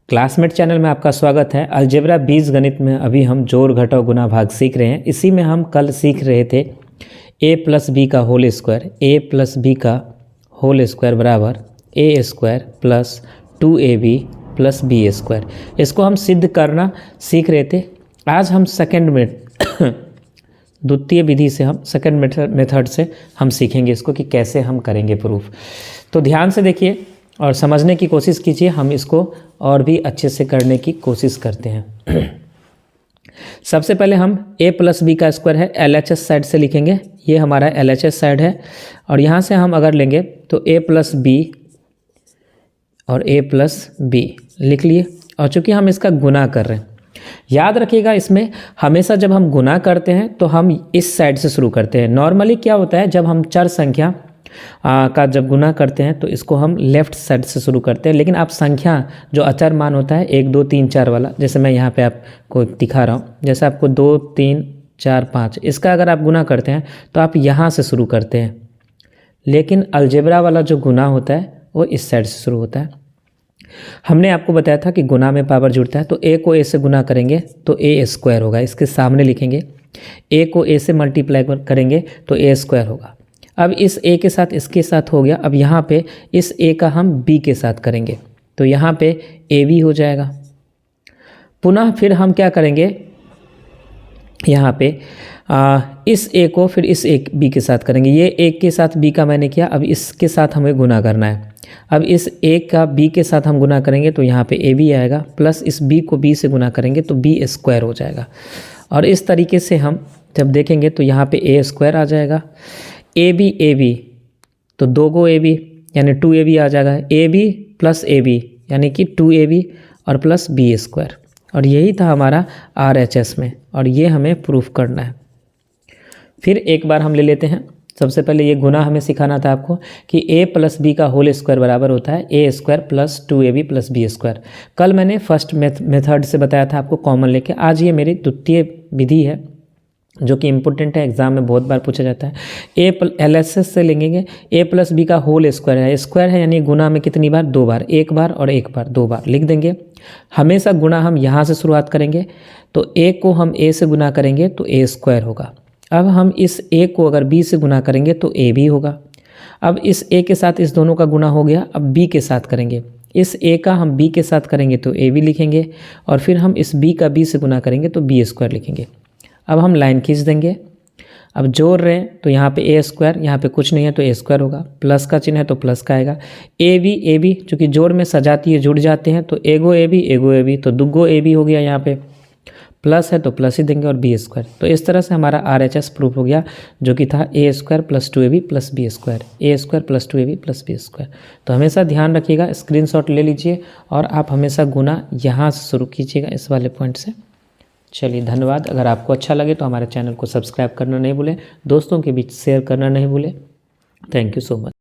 Classmate channel में आपका स्वागत है। अलजेब्रा बीजगणित में अभी हम जोड़ घटाव गुणा भाग सीख रहे हैं। इसी में हम कल सीख रहे थे a प्लस बी का whole square, a plus B का होल स्क्वायर बराबर a square plus 2ab plus B square. इसको हम सिद्ध करना सीख रहे थे। आज हम सेकेंड में द्वितीय विधि से हम सेकेंड मेथड से हम सीखेंगे इसको कि कैसे हम करेंगे प्रूफ। तो ध्यान से देखिए और समझने की कोशिश कीजिए। हम इसको और भी अच्छे से करने की कोशिश करते हैं। सबसे पहले हम a प्लस बी का स्क्वायर है LHS साइड से लिखेंगे। ये हमारा LHS साइड है और यहाँ से हम अगर लेंगे तो a प्लस बी और a प्लस बी लिख लिए। और चूँकि हम इसका गुना कर रहे हैं, याद रखिएगा इसमें हमेशा जब हम गुना करते हैं तो हम इस साइड से शुरू करते हैं। नॉर्मली क्या होता है, जब हम चर संख्या का जब गुना करते हैं तो इसको हम लेफ़्ट साइड से शुरू करते हैं। लेकिन आप संख्या जो अचर मान होता है 1 2 3 4 वाला, जैसे मैं यहाँ पे आपको दिखा रहा हूँ, जैसे आपको 2 3 4 5, इसका अगर आप गुना करते हैं तो आप यहाँ से शुरू करते हैं। लेकिन अलजेब्रा वाला जो गुना होता है वो इस साइड से शुरू होता है। हमने आपको बताया था कि गुना में पावर जुड़ता है, तो a को a से गुना करेंगे तो a स्क्वायर होगा। इसके सामने लिखेंगे a को a से मल्टीप्लाई करेंगे तो a स्क्वायर होगा। अब इस a के साथ इसके साथ हो गया। अब यहाँ पे इस a का हम b के साथ करेंगे तो यहाँ पे ab हो जाएगा। पुनः फिर हम क्या करेंगे, यहाँ पे इस a को फिर इस एक b के साथ करेंगे। ये a के साथ b का मैंने किया, अब इसके साथ हमें गुना करना है। अब इस a का b के साथ हम गुना करेंगे तो यहाँ पे ab आएगा, प्लस इस b को b से गुना करेंगे तो b स्क्वायर हो जाएगा। और इस तरीके से हम जब देखेंगे तो यहाँ पे a स्क्वायर आ जाएगा। ab तो 2 गो ab यानी 2ab आ जाएगा। ab प्लस ab यानी कि 2ab और प्लस b स्क्वायर। और यही था हमारा RHS में, और ये हमें प्रूफ करना है। फिर एक बार हम ले लेते हैं। सबसे पहले ये गुना हमें सिखाना था आपको कि a प्लस बी का होल स्क्वायर बराबर होता है a square plus 2ab plus B square. कल मैंने फर्स्ट मेथड से बताया था आपको कॉमन लेके। आज ये मेरी द्वितीय विधि है जो कि इम्पोर्टेंट है, एग्जाम में बहुत बार पूछा जाता है। LHS से लेंगे a प्लस बी का होल स्क्वायर है। स्क्वायर है यानी गुना में कितनी बार, 2 बार, एक बार और एक बार, 2 बार लिख देंगे। हमेशा गुना हम यहाँ से शुरुआत करेंगे तो a को हम a से गुना करेंगे तो a स्क्वायर होगा। अब हम इस a को अगर b से गुना करेंगे तो a भी होगा। अब इस a के साथ इस दोनों का गुना हो गया। अब b के साथ करेंगे, इस a का हम b के साथ करेंगे तो a भी लिखेंगे, और फिर हम इस b का b से गुना करेंगे तो b स्क्वायर लिखेंगे। अब हम लाइन खींच देंगे। अब जोड़ रहे हैं तो यहाँ पे a स्क्वायर, यहाँ पे कुछ नहीं है तो a स्क्वायर होगा, प्लस का चिन्ह है तो प्लस का आएगा। a b चूँकि जोड़ में सजाती है, जुड़ जाते हैं, तो एगो a b तो दुगो a b हो गया। यहाँ पे प्लस है तो प्लस ही देंगे और b स्क्वायर। तो इस तरह से हमारा RHS प्रूफ हो गया, जो कि था a square plus 2ab plus B square, a square plus 2ab plus B square. तो हमेशा ध्यान रखिएगा, स्क्रीनशॉट ले लीजिए और आप हमेशा गुना यहाँ से शुरू कीजिएगा, इस वाले पॉइंट से। चलिए धन्यवाद। अगर आपको अच्छा लगे तो हमारे चैनल को सब्सक्राइब करना नहीं भूलें, दोस्तों के बीच शेयर करना नहीं भूलें। Thank you so much.